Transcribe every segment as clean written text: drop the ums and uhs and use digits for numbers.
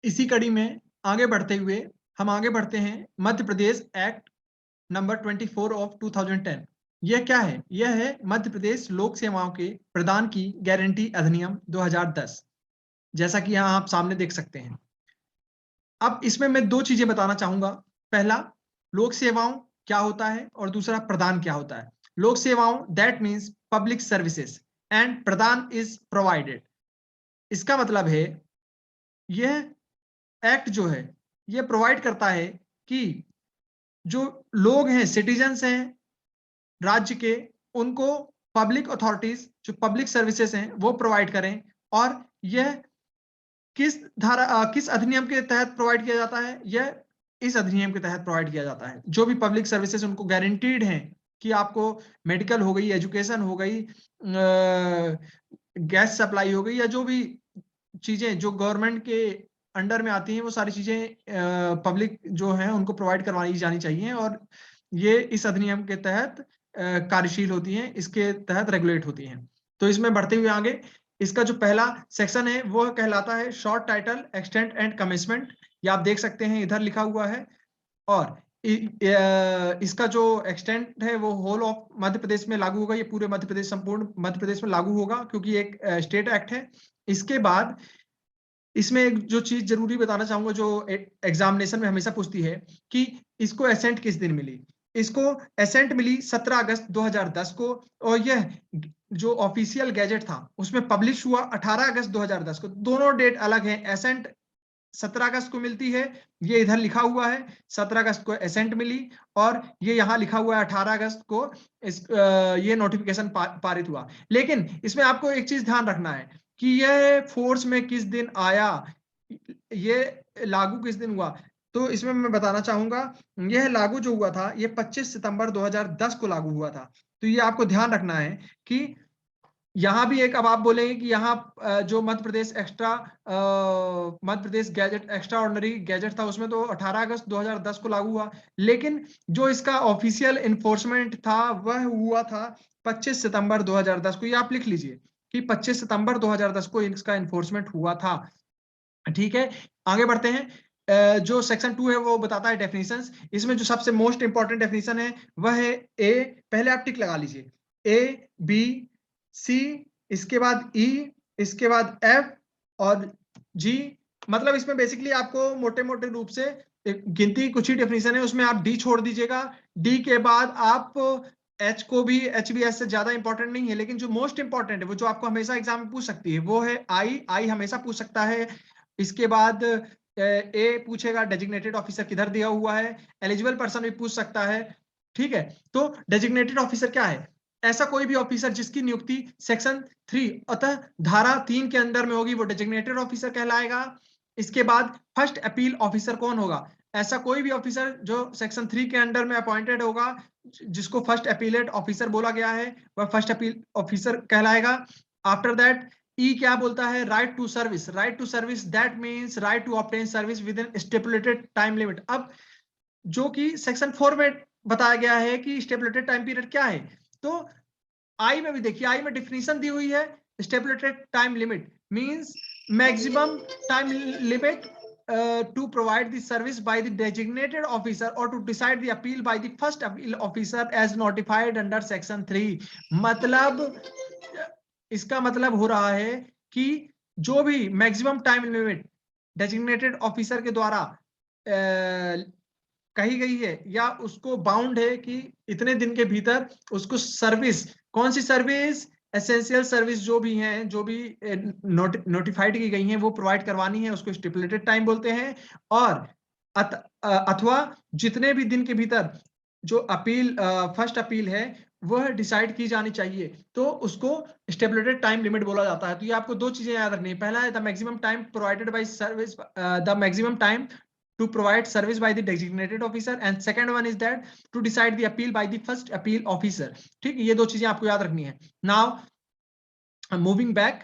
इसी कड़ी में आगे बढ़ते हुए हम आगे बढ़ते हैं Madhya Pradesh act number 24 of 2010। यह क्या है? यह है मध्य प्रदेश लोक सेवाओं के प्रदान की गारंटी अधिनियम 2010, जैसा कि यहाँ आप सामने देख सकते हैं। अब इसमें मैं दो चीजें बताना चाहूंगा। पहला, लोक सेवाओं क्या होता है और दूसरा प्रदान क्या होता है। लोक सेवाओं that means public services and प्रदान इज प्रोवाइडेड। इसका मतलब है यह एक्ट जो है ये प्रोवाइड करता है कि जो लोग हैं, सिटीजन्स हैं राज्य के, उनको पब्लिक अथॉरिटीज जो पब्लिक सर्विसेज हैं वो प्रोवाइड करें। और यह किस अधिनियम के तहत प्रोवाइड किया जाता है? यह इस अधिनियम के तहत प्रोवाइड किया जाता है। जो भी पब्लिक सर्विसेज उनको गारंटीड हैं कि आपको मेडिकल हो गई, एजुकेशन हो गई, गैस सप्लाई हो गई, या जो भी चीजें जो गवर्नमेंट के अंडर में आती हैं वो सारी चीजें पब्लिक जो है उनको प्रोवाइड करवाई जानी चाहिए। और ये इस अधिनियम के तहत कार्यशील होती हैं, इसके तहत रेगुलेट होती हैं। तो इसमें बढ़ते हुए आगे, इसका जो पहला सेक्शन है वो कहलाता है short title extent and commitment. ये आप देख सकते हैं, इधर लिखा हुआ है। और इसका जो एक्सटेंट है वो होल ऑफ मध्य प्रदेश में लागू होगा। ये पूरे मध्य प्रदेश, संपूर्ण मध्य प्रदेश में लागू होगा, क्योंकि एक स्टेट एक्ट है। इसके बाद इसमें एक जो चीज जरूरी बताना चाहूंगा, जो एग्जामिनेशन में हमेशा पूछती है कि इसको एसेंट किस दिन मिली। इसको एसेंट मिली 17 अगस्त 2010 को, और यह जो ऑफिशियल गैजेट था उसमें पब्लिश हुआ 18 अगस्त 2010 को। दोनों डेट अलग है। एसेंट 17 अगस्त को मिलती है, ये इधर लिखा हुआ है 17 अगस्त को एसेंट मिली, और ये यहाँ लिखा हुआ है 18 अगस्त को ये नोटिफिकेशन पारित हुआ। लेकिन इसमें आपको एक चीज ध्यान रखना है कि यह फोर्स में किस दिन आया, ये लागू किस दिन हुआ। तो इसमें मैं बताना चाहूंगा, यह लागू जो हुआ था ये 25 सितंबर 2010 को लागू हुआ था। तो ये आपको ध्यान रखना है कि यहाँ भी एक, अब आप बोलेंगे कि यहाँ जो Madhya Pradesh Madhya Pradesh gadget extra ordinary gadget था उसमें तो 18 अगस्त 2010 को लागू हुआ, लेकिन जो इसका ऑफिशियल इन्फोर्समेंट था वह हुआ था 25 सितंबर 2010 को। ये आप लिख लीजिए कि 25 सितंबर 2010 को इसका इन्फोर्समेंट हुआ था। ठीक है, आगे बढ़ते हैं। जो सेक्शन 2 है वो बताता है डेफिनेशंस। इसमें जो सबसे मोस्ट इंपॉर्टेंट डेफिनेशन है वह है ए। पहले आप टिक लगा लीजिए, ए बी सी, इसके बाद ई, इसके बाद एफ और जी। मतलब इसमें बेसिकली आपको मोटे मोटे रूप से गिनती कुछ ही डेफिनेशन है, उसमें आप डी छोड़ दीजिएगा। डी के बाद आप एच को भी, एच भी एस से ज्यादा इंपॉर्टेंट नहीं है, लेकिन जो मोस्ट इंपॉर्टेंट है वो जो आपको हमेशा एग्जाम में पूछ सकती है वो है आई। आई हमेशा पूछ सकता है। इसके बाद ए पूछेगा डेजिग्नेटेड ऑफिसर किधर दिया हुआ है। एलिजिबल पर्सन भी पूछ सकता है। ठीक है, तो डेजिग्नेटेड ऑफिसर क्या है? ऐसा कोई भी ऑफिसर जिसकी नियुक्ति सेक्शन 3 अतः धारा 3 के अंदर में होगी वो डेजिग्नेटेड ऑफिसर कहलाएगा। इसके बाद फर्स्ट अपील ऑफिसर कौन होगा? ऐसा कोई भी ऑफिसर जो सेक्शन 3 के अंडर में अपॉइंटेड होगा, जिसको फर्स्ट अपीलेट ऑफिसर बोला गया है, वह फर्स्ट अपील ऑफिसर कहलाएगा। आफ्टर दैट ई क्या बोलता है? Right to service. Right to service that means right to obtain service within stipulated time limit. अब जो कि सेक्शन 4 में बताया गया है कि स्टिपुलेटेड टाइम पीरियड क्या है, तो आई में भी देखिए, आई में डिफिनीशन दी हुई है। Stipulated time limit means maximum time limit to provide the service by the designated officer or to decide the appeal by the first appeal officer as notified under section 3। मतलब इसका मतलब हो रहा है कि जो भी maximum time limit designated officer के द्वारा कही गई है या उसको बाउंड है कि इतने दिन के भीतर उसको सर्विस, कौन सी सर्विस? एसेंशियल सर्विस जो भी हैं, जो भी नोटिफाइड की गई हैं वो प्रोवाइड करवानी है, उसको स्टिपुलेटेड टाइम बोलते हैं। और अथवा जितने भी दिन के भीतर जो अपील, फर्स्ट अपील है वह डिसाइड की जानी चाहिए, तो उसको स्टिपुलेटेड टाइम लिमिट बोला जाता है। तो ये आपको दो चीजें याद रखनी है। पहला है the maximum time provided by service, the maximum time to provide service by the designated officer, and second one is that to decide the appeal by the first appeal officer। ठीक, ये दो चीजें आपको याद रखनी है। नाउ मूविंग बैक,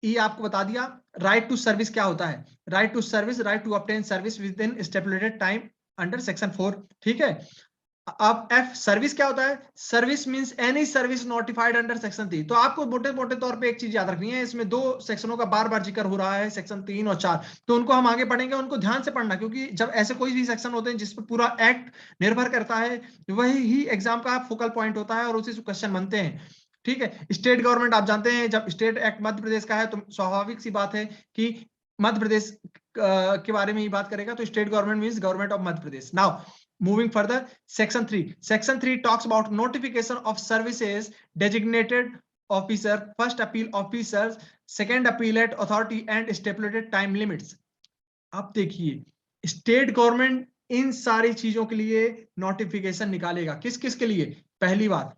ये आपको बता दिया राइट टू सर्विस क्या होता है। Right to service, right to obtain service within stipulated time under section 4। ठीक है, अब एफ सर्विस क्या होता है? Service means any service notified under section 3। तो आपको मोटे मोटे तौर पे एक चीज याद रखनी है, इसमें दो सेक्शनों का बार बार जिक्र हो रहा है, सेक्शन 3 और 4। तो उनको हम आगे पढ़ेंगे, उनको ध्यान से पढ़ना, क्योंकि जब ऐसे कोई भी सेक्शन होते हैं जिस पर पूरा एक्ट निर्भर करता है, वही ही एग्जाम का फोकल पॉइंट होता है और उसी से क्वेश्चन बनते हैं। ठीक है, स्टेट गवर्नमेंट आप जानते हैं, जब स्टेट एक्ट मध्य प्रदेश का है तो स्वाभाविक सी बात है कि मध्य प्रदेश के बारे में ही बात करेगा, तो state government means government of Madhya Pradesh. Now moving further, section 3 talks about notification of services, designated officer, first appeal officers, second appellate authority and stipulated time limits। अब देखिए स्टेट गवर्नमेंट इन सारी चीजों के लिए नोटिफिकेशन निकालेगा। किस किस के लिए? पहली बात,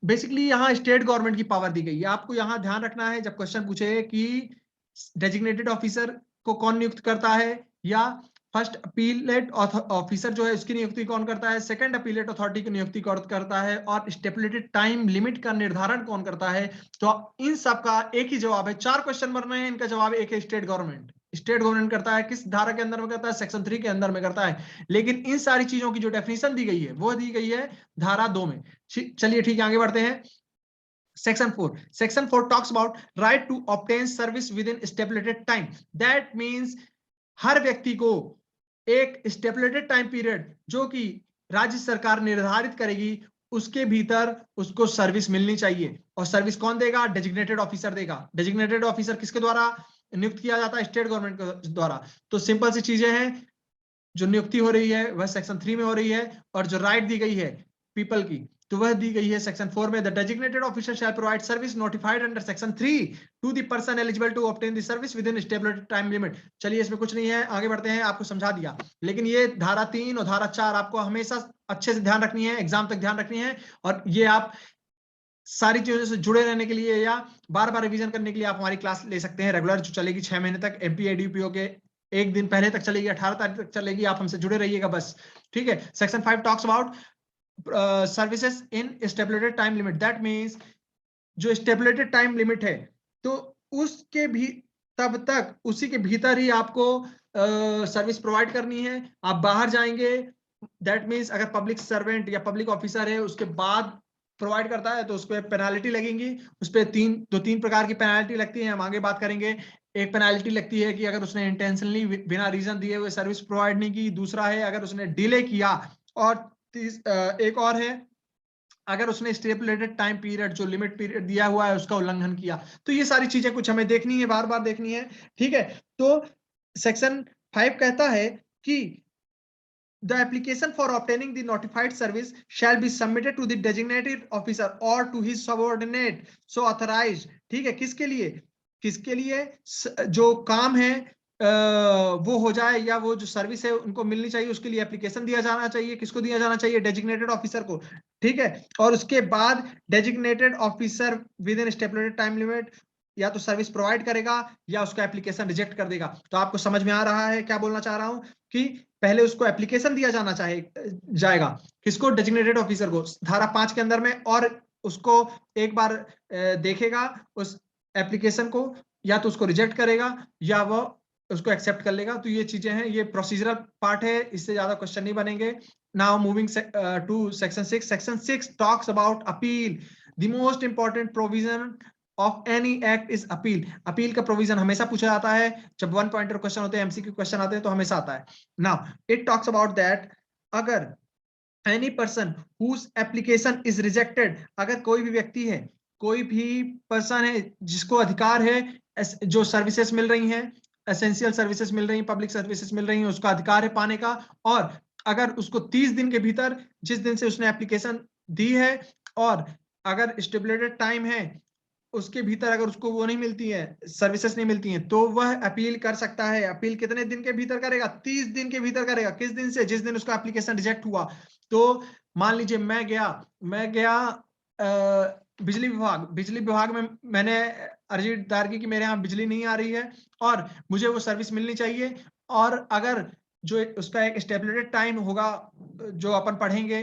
बेसिकली यहाँ स्टेट गवर्नमेंट की पावर दी गई है। आपको यहाँ ध्यान रखना है जब क्वेश्चन पूछे कि डेजिग्नेटेड ऑफिसर को कौन नियुक्त करता है, या फर्स्ट अपीलेट ऑफिसर जो है उसकी नियुक्ति कौन करता है, सेकंड अपीलेट अथॉरिटी की नियुक्ति कौन करता है, और स्टेपुलेटेड टाइम लिमिट का निर्धारण कौन करता है। तो इन सब का एक ही जवाब है। 4 क्वेश्चन बन रहे हैं, इनका जवाब एक है स्टेट गवर्नमेंट। स्टेट गवर्नमेंट करता है, किस धारा के अंदर में करता है? सेक्शन 3 के अंदर में करता है। लेकिन इन सारी चीजों की जो डेफिनेशन दी गई है वो दी गई है धारा 2 में। चलिए ठीक है, आगे बढ़ते हैं। Section 4 talks about right to obtain service within stipulated time. That means हर व्यक्ति को एक स्टेपुलेटेड टाइम पीरियड जो कि राज्य सरकार निर्धारित करेगी उसके भीतर उसको सर्विस मिलनी चाहिए। और सर्विस कौन देगा? डेजिग्नेटेड ऑफिसर देगा। डेजिग्नेटेड ऑफिसर किसके द्वारा नियुक्त किया जाता है? स्टेट गवर्नमेंट के द्वारा। तो सिंपल सी चीजें हैं, जो नियुक्ति हो रही है वह सेक्शन 3 में हो रही है, और जो राइट दी गई है पीपल की तो वह दी गई है सेक्शन 4 में। The designated officer shall provide service notified under section 3 to the person eligible to obtain the service within stipulated time limit. चलिए इसमें कुछ नहीं है, आगे बढ़ते हैं, आपको समझा दिया। लेकिन ये धारा 3 और धारा 4 आपको हमेशा अच्छे से ध्यान रखनी है, एग्जाम तक ध्यान रखनी है। और ये आप सारी चीजों से जुड़े रहने के लिए या बार बार रिवीजन करने के लिए आप हमारी क्लास ले सकते हैं रेगुलर, जो चलेगी 6 महीने तक। एमपीएडीपीओ के एक दिन पहले तक चलेगी, 18 तारीख तक चलेगी। आप हमसे जुड़े रहिएगा बस। ठीक है। Section 5 talks about services in stipulated time limit. That means जो स्टेबुलेटेड टाइम लिमिट है तो उसके भी तब तक उसी के भीतर ही आपको सर्विस प्रोवाइड करनी है। आप बाहर जाएंगे, दैट मीन्स अगर पब्लिक सर्वेंट या पब्लिक ऑफिसर है उसके बाद प्रोवाइड करता है तो उस पर पेनाल्टी लगेंगी। उस पर तीन प्रकार की पेनाल्टी लगती है, हम आगे बात करेंगे। एक पेनाल्टी लगती है कि अगर उसने इंटेंशनली बिना रीजन दिए हुए सर्विस प्रोवाइड नहीं की। दूसरा है अगर उसने डिले किया, और एक और है अगर उसने स्टेपुलेटेड टाइम पीरियड जो लिमिट पीरियड दिया हुआ है उसका उल्लंघन किया। तो ये सारी चीजें कुछ हमें देखनी है, बार बार देखनी है। ठीक है। तो सेक्शन 5 कहता है कि the application for obtaining the notified service shall be submitted to the designated officer or to his subordinate so authorized। ठीक है, किसके लिए? किसके लिए? जो काम है वो हो जाए या वो जो सर्विस है उनको मिलनी चाहिए, उसके लिए एप्लीकेशन दिया जाना चाहिए। किसको दिया जाना चाहिए? डेजिग्नेटेड ऑफिसर को। ठीक है। और उसके बाद designated officer within stipulated time limit या तो सर्विस प्रोवाइड करेगा या उसका एप्लीकेशन रिजेक्ट कर देगा। तो आपको समझ में आ रहा है क्या बोलना चाह रहा हूं? कि पहले उसको एप्लीकेशन दिया जाना जाएगा। किसको? डेजिग्नेटेड ऑफिसर को, धारा 5 के अंदर में। और उसको एक बार देखेगा उस एप्लीकेशन को, या तो उसको रिजेक्ट करेगा या वो उसको एक्सेप्ट कर लेगा। तो ये चीजें हैं, ये प्रोसीजरल पार्ट है, इससे ज्यादा क्वेश्चन नहीं बनेंगे। Now moving to section 6। Section 6 talks about appeal. The most important provision of any act is appeal. Appeal का प्रोविजन हमेशा पूछा जाता है जब 1 पॉइंटर क्वेश्चन होते हैं, एमसीक्यू क्वेश्चन आते हैं तो हमेशा आता है। Now it talks about that अगर any person whose application is rejected, अगर कोई भी व्यक्ति है, कोई भी पर्सन है जिसको अधिकार है, जो सर्विसेज मिल रही हैं, एसेंशियल सर्विसेज मिल रही हैं, पब्लिक सर्विसेज मिल रही हैं, उसका अधिकार है पाने का। और अगर उसको 30 दिन के भीतर, जिस दिन से उसने एप्लीकेशन दी है, और अगर स्टेबुलेटेड टाइम है उसके भीतर अगर उसको वो नहीं मिलती है, सर्विसेज नहीं मिलती हैं, तो वह अपील कर सकता है। अपील कितने दिन के भीतर करेगा? 30 दिन के भीतर करेगा। किस दिन से? जिस दिन उसका एप्लीकेशन रिजेक्ट हुआ। तो मान लीजिए मैं गया बिजली विभाग में मैंने अर्जी दायर की कि मेरे यहाँ बिजली नहीं आ रही है और मुझे वो सर्विस मिलनी चाहिए। और अगर जो उसका एक स्टेबुलेटेड टाइम होगा जो अपन पढ़ेंगे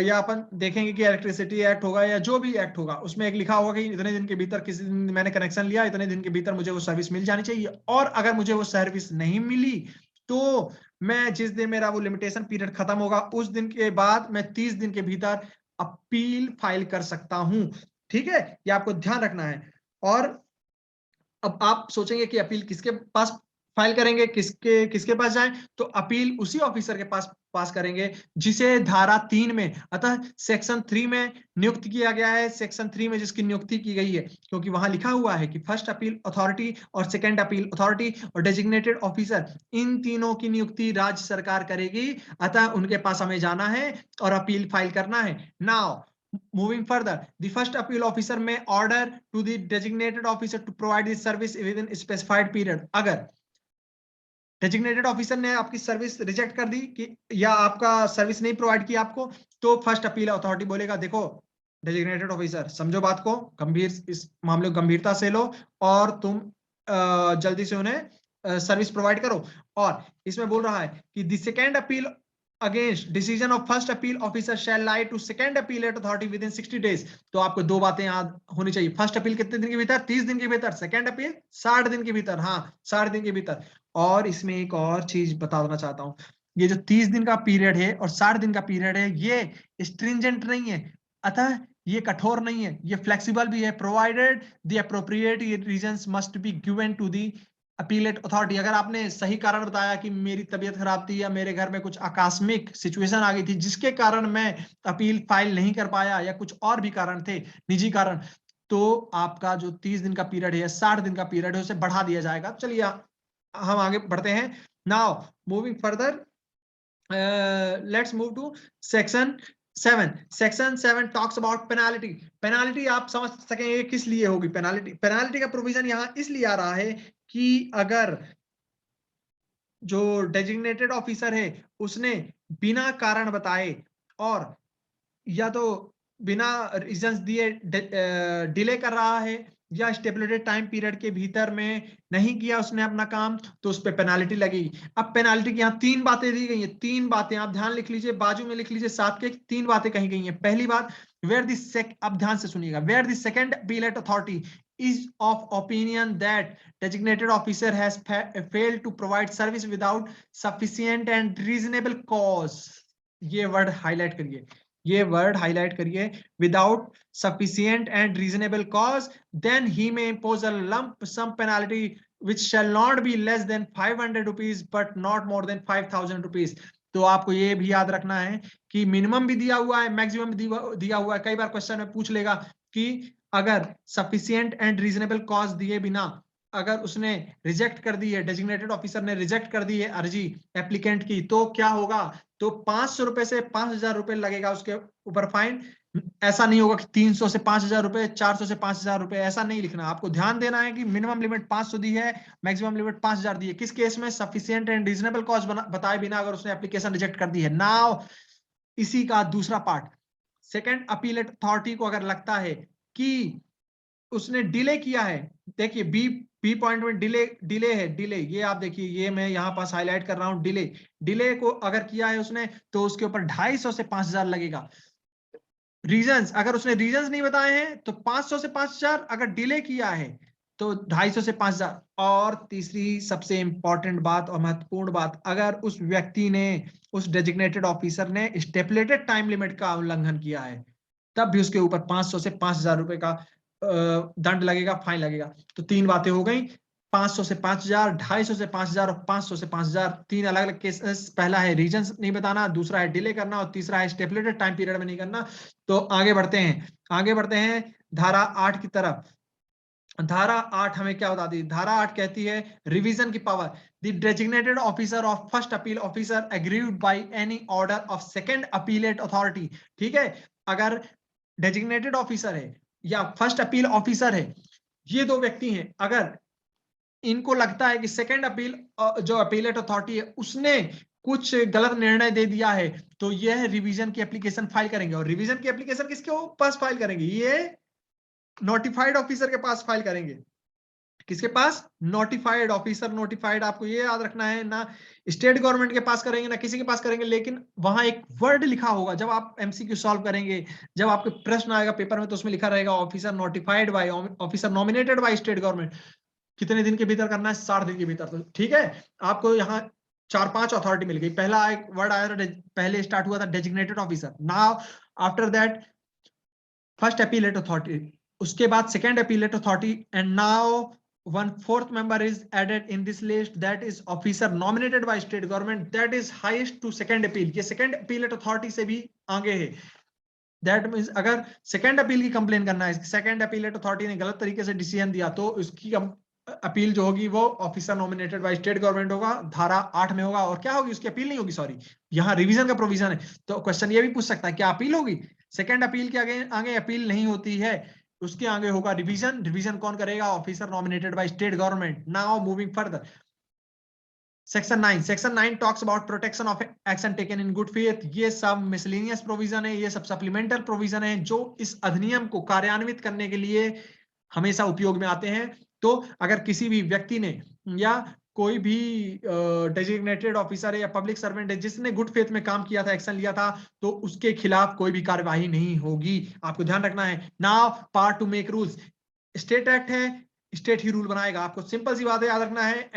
या अपन देखेंगे कि इलेक्ट्रिसिटी एक्ट होगा या जो भी एक्ट होगा, उसमें एक लिखा होगा कि इतने दिन के भीतर, किसी दिन मैंने कनेक्शन लिया, इतने दिन के भीतर मुझे वो सर्विस मिल जानी चाहिए। और अगर मुझे वो सर्विस नहीं मिली तो मैं जिस दिन मेरा वो लिमिटेशन पीरियड खत्म होगा उस दिन के बाद मैं 30 दिन के भीतर अपील फाइल कर सकता हूं। ठीक है, ये आपको ध्यान रखना है। और अब आप सोचेंगे कि अपील किसके पास फाइल करेंगे, किसके किसके पास जाएं, तो अपील उसी ऑफिसर के पास करेंगे जिसे धारा 3 में, अतः सेक्शन 3 में नियुक्त किया गया है, सेक्शन 3 में जिसकी नियुक्ति की गई है, क्योंकि वहां लिखा हुआ है कि फर्स्ट अपील अथॉरिटी और सेकंड अपील अथॉरिटी और डेजिग्नेटेड ऑफिसर, इन तीनों की नियुक्ति राज्य सरकार करेगी, अतः उनके पास हमें जाना है और अपील फाइल करना है। Now moving further, the first appeal officer may order to the designated officer to provide the service within a specified period. अगर डेजिग्नेटेड ऑफिसर ने आपकी सर्विस रिजेक्ट कर दी कि या आपका सर्विस नहीं प्रोवाइड किया आपको, तो फर्स्ट अपील अथॉरिटी बोलेगा देखो डेजिग्नेटेड ऑफिसर समझो बात को, गंभीर इस मामले को गंभीरता से लो और तुम जल्दी से उन्हें सर्विस प्रोवाइड करो। और इसमें बोल रहा है कि the second appeal against decision of first appeal officer shall lie to second appellate authority within 60 days. तो आपको दो बातें याद होनी चाहिए, फर्स्ट अपील कितने दिन के भीतर, 30 दिन के भीतर, सेकंड अपील 60 दिन के भीतर, हाँ 60 दिन के भीतर। और इसमें एक और चीज बता देना चाहता हूं, ये जो 30 दिन का पीरियड है और 60 दिन का पीरियड है, ये स्ट्रिंजेंट नहीं है, अतः ये कठोर नहीं है, ये फ्लेक्सिबल भी है। Provided the appropriate reasons must be given to the appellate authority. अगर आपने सही कारण बताया कि मेरी तबीयत खराब थी या मेरे घर में कुछ आकस्मिक सिचुएशन आ गई थी जिसके कारण मैं अपील फाइल नहीं कर पाया, या कुछ और भी कारण थे, निजी कारण, तो आपका जो 30 दिन का पीरियड है, 60 दिन का पीरियड है, उसे बढ़ा दिया जाएगा। चलिए हम आगे बढ़ते हैं। Now moving further, let's move to section 7। Section 7 talks about penalty. Penalty आप समझ सकेंगे किस लिए होगी पेनाल्टी। पेनाल्टी का प्रोविजन यहां इसलिए आ रहा है कि अगर जो डेजिग्नेटेड ऑफिसर है उसने बिना कारण बताए और या तो बिना रीजंस दिए डिले कर रहा है या स्टेपुलेटेड टाइम पीरियड के भीतर में नहीं किया उसने अपना काम, तो उस पर पेनाल्टी लगेगी। अब पेनाल्टी की यहाँ 3 बातें दी गई हैं, 3 बातें आप ध्यान लिख लीजिए, बाजू में लिख लीजिए, साथ के 3 बातें कही गई हैं। पहली बात, वेयर द अब ध्यान से सुनिएगा, where the second appellate authority is of opinion that designated officer has failed to provide service without sufficient and reasonable cause। ये वर्ड हाईलाइट करिए, ये वर्ड हाईलाइट करिए, without sufficient and reasonable cause, then he may impose a lump sum penalty which shall not be less than 500 rupees but not more than 5000 rupees। तो आपको ये भी याद रखना है कि मिनिमम भी दिया हुआ है, मैक्सिमम भी दिया हुआ है। कई बार क्वेश्चन में पूछ लेगा कि अगर सफिशिएंट एंड रीजनेबल कॉज दिए बिना अगर उसने रिजेक्ट कर दी है, डेजिग्नेटेड ऑफिसर ने रिजेक्ट कर दी है अर्जी एप्लीकेंट की, तो क्या होगा, तो 500 रुपए से 5000 रुपए लगेगा उसके ऊपर फाइन। ऐसा नहीं होगा कि 300 से 5000 रुपए, 400 से 5000 रुपए, ऐसा नहीं लिखना। आपको ध्यान देना है कि मिनिमम लिमिट 500 दी है, मैक्सिमम लिमिट 5000 दी है। किस केस में, सफिशिएंट एंड रीजनेबल कॉज बताए बिना अगर उसने एप्लीकेशन रिजेक्ट कर दी है। नाउ इसी का दूसरा पार्ट, सेकंड अपीलेट अथॉरिटी को अगर लगता है कि उसने डिले किया है, देखिए बी पॉइंट में डिले है, डिले, ये आप देखिए, ये मैं यहाँ पास हाईलाइट कर रहा हूँ, डिले को अगर किया है उसने तो उसके ऊपर 250 से 5000 लगेगा। रीजंस, अगर उसने रीजंस नहीं बताए हैं तो 500 से 5000, अगर डिले किया है तो 250 से 5000। और तीसरी सबसे इंपॉर्टेंट बात और महत्वपूर्ण बात, अगर उस व्यक्ति ने, उस डेजिग्नेटेड ऑफिसर ने स्टेपुलेटेड टाइम लिमिट का उल्लंघन किया है, तब भी उसके ऊपर 500 से 5000 रुपए का दंड लगेगा, फाइन लगेगा। तो 3 बातें हो गई, 500 से 5000, 250 से 5000 और 500 से 5000। 3 अलग अलग केसेस, पहला है रीजंस नहीं बताना, दूसरा है डिले करना और तीसरा है स्टेपुलेटेड टाइम पीरियड में नहीं करना। तो आगे बढ़ते हैं, आगे बढ़ते हैं धारा 8 की तरफ। धारा 8 हमें क्या बताती है, धारा 8 कहती है रिवीजन की power. The designated officer of first appeal officer agreed by any order of second appellate authority. ठीक है, अगर डेजिग्नेटेड ऑफिसर है या फर्स्ट अपील ऑफिसर है, ये दो व्यक्ति हैं, अगर इनको लगता है कि सेकंड अपील जो अपीलेट अथॉरिटी है उसने कुछ गलत निर्णय दे दिया है, तो यह रिवीजन की एप्लीकेशन फाइल करेंगे। और रिवीजन की एप्लीकेशन किसके पास फाइल करेंगे, ये नोटिफाइड ऑफिसर के पास फाइल करेंगे। किसके पास, नोटिफाइड ऑफिसर। नोटिफाइड आपको ये याद रखना है, ना स्टेट गवर्नमेंट के पास करेंगे ना किसी के पास करेंगे, लेकिन वहां एक वर्ड लिखा होगा जब आप एमसीक्यू सॉल्व करेंगे, जब आपके प्रश्न आएगा पेपर में, तो उसमें लिखा रहेगा officer notified by, officer nominated by state government. कितने दिन के भीतर करना है, 60 दिन के भीतर। तो ठीक है, आपको यहाँ 4-5 अथॉरिटी मिल गई। पहला एक वर्ड आया था, पहले स्टार्ट हुआ था designated officer, now after that first appellate authority, उसके बाद second appellate authority, and now one fourth member is added in this list, that is officer nominated by state government, that is highest to second appeal। ये second appellate authority से भी आगे है। That means अगर second appeal की complain करना है, second appellate authority ने गलत तरीके से डिसीजन दिया, तो उसकी अपील जो होगी वो officer nominated by state government होगा, धारा 8 में होगा। और क्या होगी, उसकी अपील नहीं होगी, सॉरी, यहाँ रिवीजन का प्रोविजन है। तो क्वेश्चन ये भी पूछ सकता है क्या अपील होगी? सेकंड अपील के आगे आगे अपील नहीं होती है, उसके आगे होगा रिवीजन। रिवीजन कौन करेगा? Officer nominated by state government. Now moving further, section 9 talks about protection of action taken in good faith. ये सब मिसलेनियस प्रोविजन है, ये सब सप्लीमेंटल प्रोविजन है जो इस अधिनियम को कार्यान्वित करने के लिए हमेशा उपयोग में आते हैं। तो अगर किसी भी व्यक्ति ने या कोई भी डेजिग्नेटेड ऑफिसर है या पब्लिक सर्वेंट है जिसने गुड फेथ में काम किया था, एक्शन लिया था, तो उसके खिलाफ कोई भी कार्यवाही नहीं होगी। आपको ध्यान रखना है। Now part two make rules, state act है, स्टेट ही रूल बनाएगा। आपको सिंपल सी बात याद रखना है,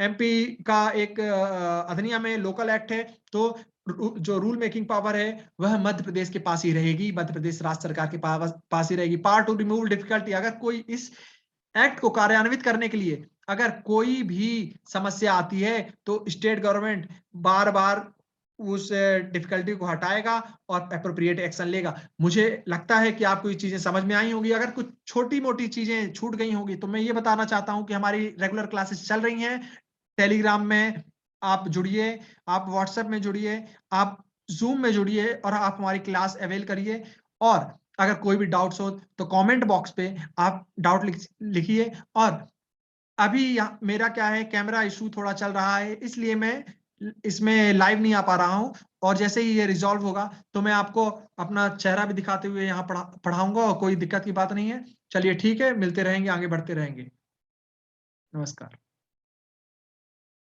एमपी का एक अधिनियम है, लोकल एक्ट है, तो जो रूल मेकिंग पावर है वह मध्य प्रदेश के पास ही रहेगी, मध्य प्रदेश राज्य सरकार के पास ही रहेगी। पार्ट टू रिमूव डिफिकल्टी, अगर कोई इस एक्ट को कार्यान्वित करने के लिए अगर कोई भी समस्या आती है तो स्टेट गवर्नमेंट बार बार उस डिफिकल्टी को हटाएगा और एप्रोप्रिएट एक्शन लेगा। मुझे लगता है कि आपको ये चीजें समझ में आई होंगी। अगर कुछ छोटी मोटी चीजें छूट गई होंगी तो मैं ये बताना चाहता हूं कि हमारी रेगुलर क्लासेस चल रही हैं। टेलीग्राम में आप जुड़िए, आप व्हाट्सएप में जुड़िए, आप जूम में जुड़िए और आप हमारी क्लास अवेल करिए। और अगर कोई भी डाउट्स हो तो कमेंट बॉक्स पे आप डाउट लिखिए। और अभी मेरा क्या है, कैमरा इशू थोड़ा चल रहा है, इसलिए मैं इसमें लाइव नहीं आ पा रहा हूं। और जैसे ही ये रिजॉल्व होगा तो मैं आपको अपना चेहरा भी दिखाते हुए यहाँ पढ़ाऊंगा, और कोई दिक्कत की बात नहीं है। चलिए ठीक है, मिलते रहेंगे, आगे बढ़ते रहेंगे। नमस्कार।